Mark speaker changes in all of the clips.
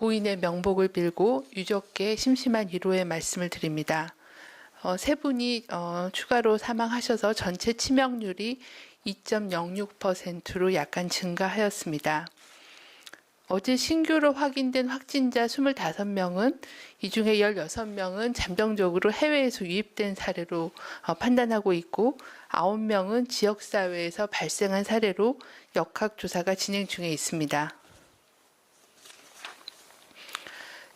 Speaker 1: 고인의 명복을 빌고 유족께 심심한 위로의 말씀을 드립니다. 세 분이 추가로 사망하셔서 전체 치명률이 2.06%로 약간 증가하였습니다. 어제 신규로 확인된 확진자 25명은 이 중에 16명은 잠정적으로 해외에서 유입된 사례로 판단하고 있고 9명은 지역사회에서 발생한 사례로 역학조사가 진행 중에 있습니다.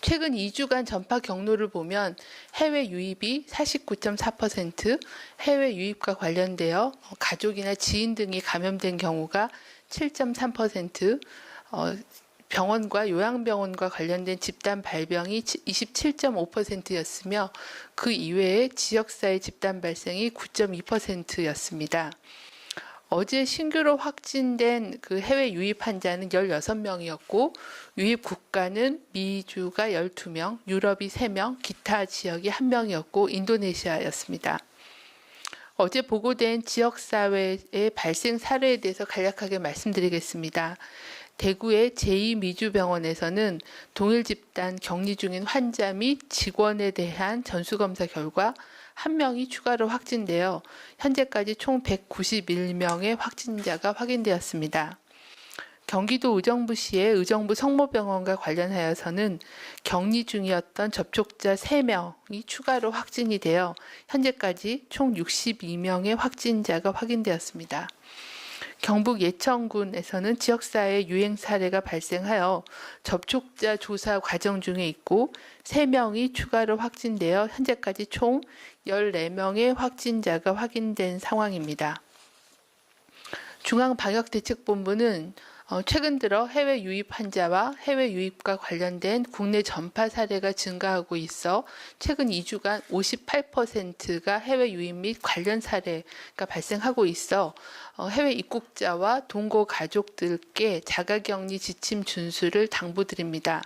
Speaker 1: 최근 2주간 전파 경로를 보면 해외 유입이 49.4%, 해외 유입과 관련되어 가족이나 지인 등이 감염된 경우가 7.3%, 병원과 요양병원과 관련된 집단 발병이 27.5%였으며 그 이외에 지역사회 집단 발생이 9.2%였습니다. 어제 신규로 확진된 그 해외 유입 환자는 16명이었고 유입 국가는 미주가 12명, 유럽이 3명, 기타 지역이 1명이었고 인도네시아였습니다. 어제 보고된 지역사회의 발생 사례에 대해서 간략하게 말씀드리겠습니다. 대구의 제2미주병원에서는 동일 집단 격리 중인 환자 및 직원에 대한 전수검사 결과 1명이 추가로 확진되어 현재까지 총 191명의 확진자가 확인되었습니다. 경기도 의정부시의 의정부 성모병원과 관련하여서는 격리 중이었던 접촉자 3명이 추가로 확진이 되어 현재까지 총 62명의 확진자가 확인되었습니다. 경북 예천군에서는 지역사회 유행 사례가 발생하여 접촉자 조사 과정 중에 있고 3명이 추가로 확진되어 현재까지 총 14명의 확진자가 확인된 상황입니다. 중앙방역대책본부는 최근 들어 해외 유입 환자와 해외 유입과 관련된 국내 전파 사례가 증가하고 있어 최근 2주간 58%가 해외 유입 및 관련 사례가 발생하고 있어 해외 입국자와 동거 가족들께 자가격리 지침 준수를 당부드립니다.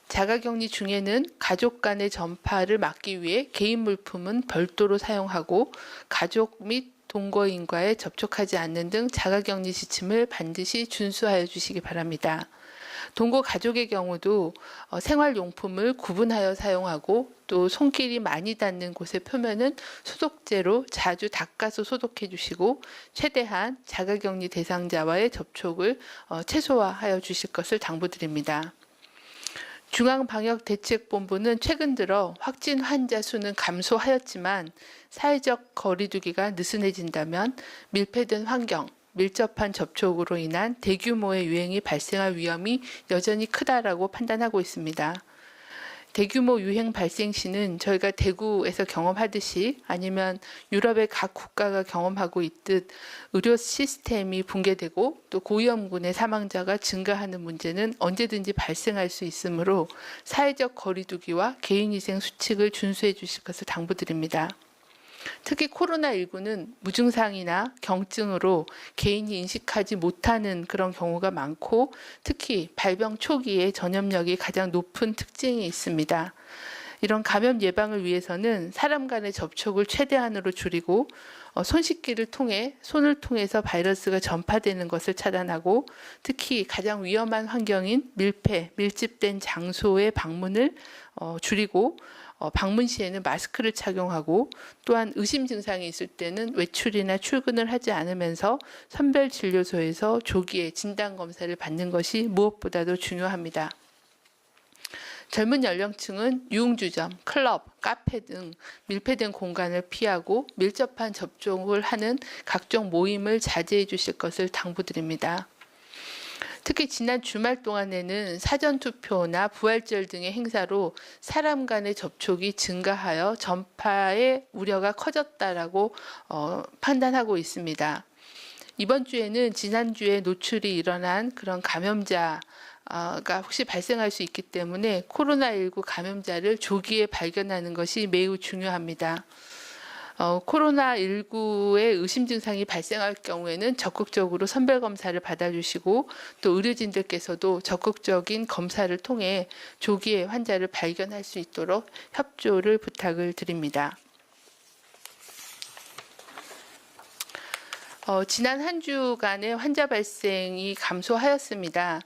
Speaker 1: 자가격리 중에는 가족 간의 전파를 막기 위해 개인 물품은 별도로 사용하고 가족 및 동거인과의 접촉하지 않는 등 자가격리 지침을 반드시 준수하여 주시기 바랍니다. 동거 가족의 경우도 생활용품을 구분하여 사용하고 또 손길이 많이 닿는 곳의 표면은 소독제로 자주 닦아서 소독해 주시고 최대한 자가격리 대상자와의 접촉을 최소화하여 주실 것을 당부드립니다. 중앙방역대책본부는 최근 들어 확진 환자 수는 감소하였지만 사회적 거리두기가 느슨해진다면 밀폐된 환경, 밀접한 접촉으로 인한 대규모의 유행이 발생할 위험이 여전히 크다라고 판단하고 있습니다. 대규모 유행 발생 시는 저희가 대구에서 경험하듯이 아니면 유럽의 각 국가가 경험하고 있듯 의료 시스템이 붕괴되고 또 고위험군의 사망자가 증가하는 문제는 언제든지 발생할 수 있으므로 사회적 거리두기와 개인위생 수칙을 준수해 주실 것을 당부드립니다. 특히 코로나19는 무증상이나 경증으로 개인이 인식하지 못하는 그런 경우가 많고 특히 발병 초기에 전염력이 가장 높은 특징이 있습니다. 이런 감염 예방을 위해서는 사람 간의 접촉을 최대한으로 줄이고 손 씻기를 통해 손을 통해서 바이러스가 전파되는 것을 차단하고 특히 가장 위험한 환경인 밀폐, 밀집된 장소의 방문을 줄이고 방문 시에는 마스크를 착용하고 또한 의심 증상이 있을 때는 외출이나 출근을 하지 않으면서 선별진료소에서 조기에 진단검사를 받는 것이 무엇보다도 중요합니다. 젊은 연령층은 유흥주점, 클럽, 카페 등 밀폐된 공간을 피하고 밀접한 접촉을 하는 각종 모임을 자제해 주실 것을 당부드립니다. 특히 지난 주말 동안에는 사전투표나 부활절 등의 행사로 사람 간의 접촉이 증가하여 전파의 우려가 커졌다라고 판단하고 있습니다. 이번 주에는 지난주에 노출이 일어난 그런 감염자가 혹시 발생할 수 있기 때문에 코로나19 감염자를 조기에 발견하는 것이 매우 중요합니다. 코로나19의 의심 증상이 발생할 경우에는 적극적으로 선별검사를 받아주시고 또 의료진들께서도 적극적인 검사를 통해 조기에 환자를 발견할 수 있도록 협조를 부탁을 드립니다. 지난 한 주간의 환자 발생이 감소하였습니다.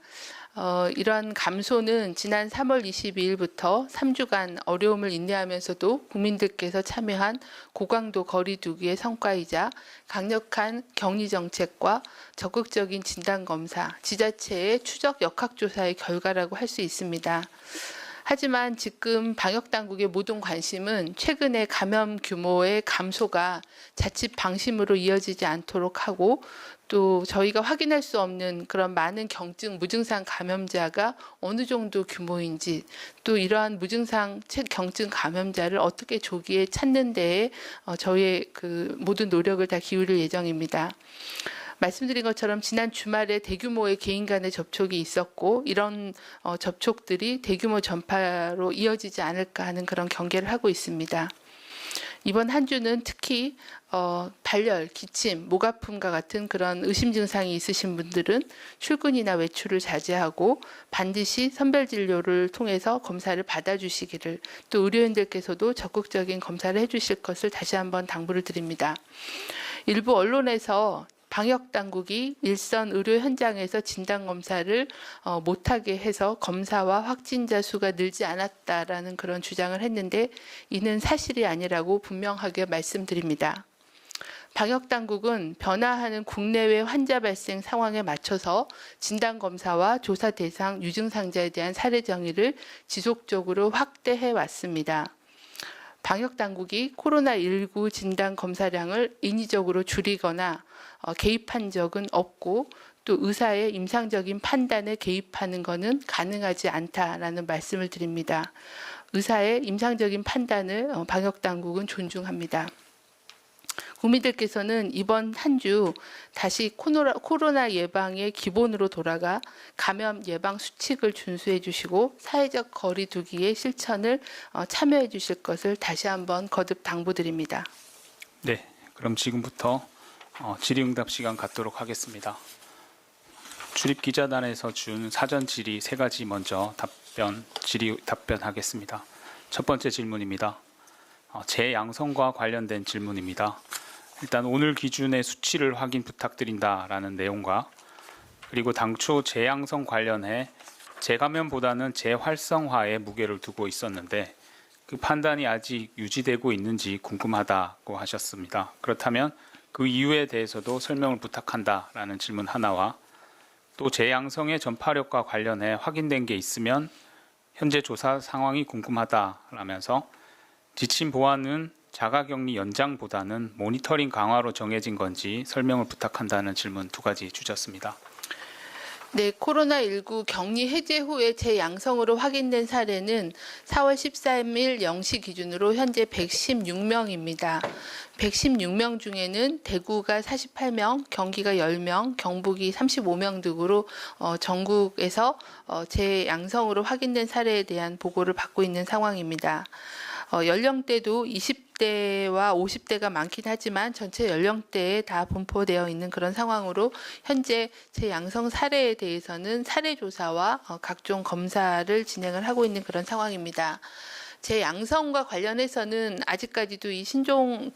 Speaker 1: 이러한 감소는 지난 3월 22일부터 3주간 어려움을 인내하면서도 국민들께서 참여한 고강도 거리두기의 성과이자 강력한 격리 정책과 적극적인 진단검사, 지자체의 추적 역학조사의 결과라고 할 수 있습니다. 하지만 지금 방역당국의 모든 관심은 최근의 감염 규모의 감소가 자칫 방심으로 이어지지 않도록 하고 또 저희가 확인할 수 없는 그런 많은 경증, 무증상 감염자가 어느 정도 규모인지 또 이러한 무증상 경증 감염자를 어떻게 조기에 찾는 데에 저희의 그 모든 노력을 다 기울일 예정입니다. 말씀드린 것처럼 지난 주말에 대규모의 개인 간의 접촉이 있었고 이런 접촉들이 대규모 전파로 이어지지 않을까 하는 그런 경계를 하고 있습니다. 이번 한 주는 특히 발열, 기침, 목 아픔과 같은 그런 의심 증상이 있으신 분들은 출근이나 외출을 자제하고 반드시 선별진료를 통해서 검사를 받아주시기를 또 의료인들께서도 적극적인 검사를 해주실 것을 다시 한번 당부를 드립니다. 일부 언론에서 방역당국이 일선 의료 현장에서 진단검사를 못하게 해서 검사와 확진자 수가 늘지 않았다라는 그런 주장을 했는데 이는 사실이 아니라고 분명하게 말씀드립니다. 방역당국은 변화하는 국내외 환자 발생 상황에 맞춰서 진단검사와 조사 대상 유증상자에 대한 사례 정의를 지속적으로 확대해 왔습니다. 방역당국이 코로나19 진단 검사량을 인위적으로 줄이거나 개입한 적은 없고 또 의사의 임상적인 판단에 개입하는 것은 가능하지 않다라는 말씀을 드립니다. 의사의 임상적인 판단을 방역당국은 존중합니다. 국민들께서는 이번 한 주 다시 코로나 예방의 기본으로 돌아가 감염 예방 수칙을 준수해 주시고 사회적 거리 두기의 실천을 참여해 주실 것을 다시 한번 거듭 당부드립니다.
Speaker 2: 네, 그럼 지금부터 질의응답 시간 갖도록 하겠습니다. 출입기자단에서 준 사전 질의 3가지 먼저 답변하겠습니다. 첫 번째 질문입니다. 재양성과 관련된 질문입니다. 일단 오늘 기준의 수치를 확인 부탁드린다라는 내용과 그리고 당초 재양성 관련해 재감염보다는 재활성화에 무게를 두고 있었는데 그 판단이 아직 유지되고 있는지 궁금하다고 하셨습니다. 그렇다면 그 이유에 대해서도 설명을 부탁한다라는 질문 하나와 또 재양성의 전파력과 관련해 확인된 게 있으면 현재 조사 상황이 궁금하다라면서 지침 보완은 자가격리 연장보다는 모니터링 강화로 정해진 건지 설명을 부탁한다는 질문 2가지 주셨습니다.
Speaker 1: 네, 코로나19 격리 해제 후에 재양성으로 확인된 사례는 4월 13일 0시 기준으로 현재 116명입니다. 116명 중에는 대구가 48명, 경기가 10명, 경북이 35명 등으로 전국에서 재양성으로 확인된 사례에 대한 보고를 받고 있는 상황입니다. 연령대도 20대와 50대가 많긴 하지만 전체 연령대에 다 분포되어 있는 그런 상황으로 현재 재양성 사례에 대해서는 사례 조사와 각종 검사를 진행을 하고 있는 그런 상황입니다. 재양성과 관련해서는 아직까지도 이 신종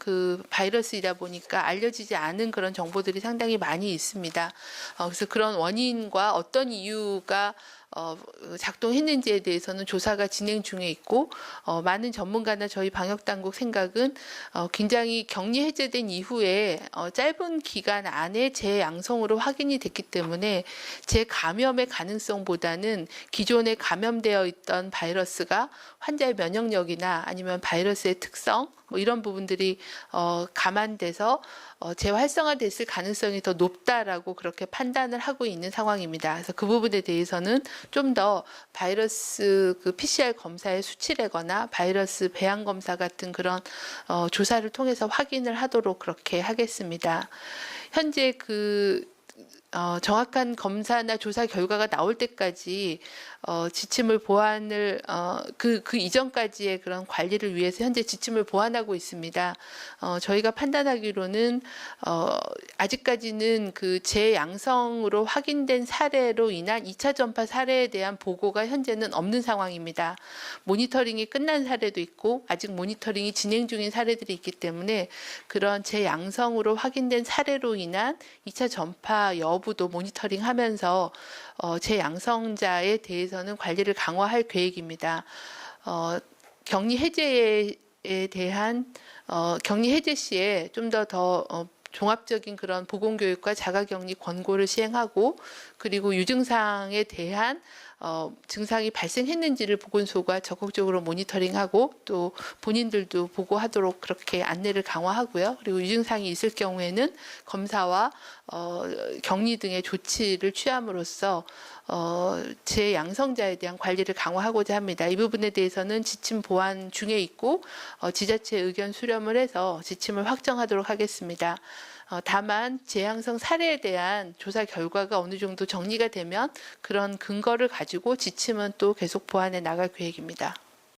Speaker 1: 바이러스이다 보니까 알려지지 않은 그런 정보들이 상당히 많이 있습니다. 그래서 그런 원인과 어떤 이유가 작동했는지에 대해서는 조사가 진행 중에 있고 많은 전문가나 저희 방역당국 생각은 굉장히 격리 해제된 이후에 짧은 기간 안에 재양성으로 확인이 됐기 때문에 재감염의 가능성보다는 기존에 감염되어 있던 바이러스가 환자의 면역력이나 아니면 바이러스의 특성 뭐 이런 부분들이 감안돼서 재활성화됐을 가능성이 더 높다라고 그렇게 판단을 하고 있는 상황입니다. 그래서 그 부분에 대해서는 좀 더 바이러스 PCR 검사의 수치라거나 바이러스 배양 검사 같은 그런 조사를 통해서 확인을 하도록 그렇게 하겠습니다. 현재 정확한 검사나 조사 결과가 나올 때까지 지침을 보완을 그 이전까지의 그런 관리를 위해서 현재 지침을 보완하고 있습니다. 저희가 판단하기로는 아직까지는 그 재양성으로 확인된 사례로 인한 2차 전파 사례에 대한 보고가 현재는 없는 상황입니다. 모니터링이 끝난 사례도 있고 아직 모니터링이 진행 중인 사례들이 있기 때문에 그런 재양성으로 확인된 사례로 인한 2차 전파 여부 여부도 모니터링하면서 재양성자에 대해서는 관리를 강화할 계획입니다. 격리 해제에 대한 격리 해제 시에 좀 더 종합적인 그런 보건교육과 자가격리 권고를 시행하고, 그리고 유증상에 대한 증상이 발생했는지를 보건소가 적극적으로 모니터링하고 또 본인들도 보고하도록 그렇게 안내를 강화하고요. 그리고 유증상이 있을 경우에는 검사와 격리 등의 조치를 취함으로써 재양성자에 대한 관리를 강화하고자 합니다. 이 부분에 대해서는 지침 보완 중에 있고 지자체 의견 수렴을 해서 지침을 확정하도록 하겠습니다. 다만 재양성 사례에 대한 조사 결과가 어느 정도 정리가 되면 그런 근거를 가지고 지침은 또 계속 보완해 나갈 계획입니다.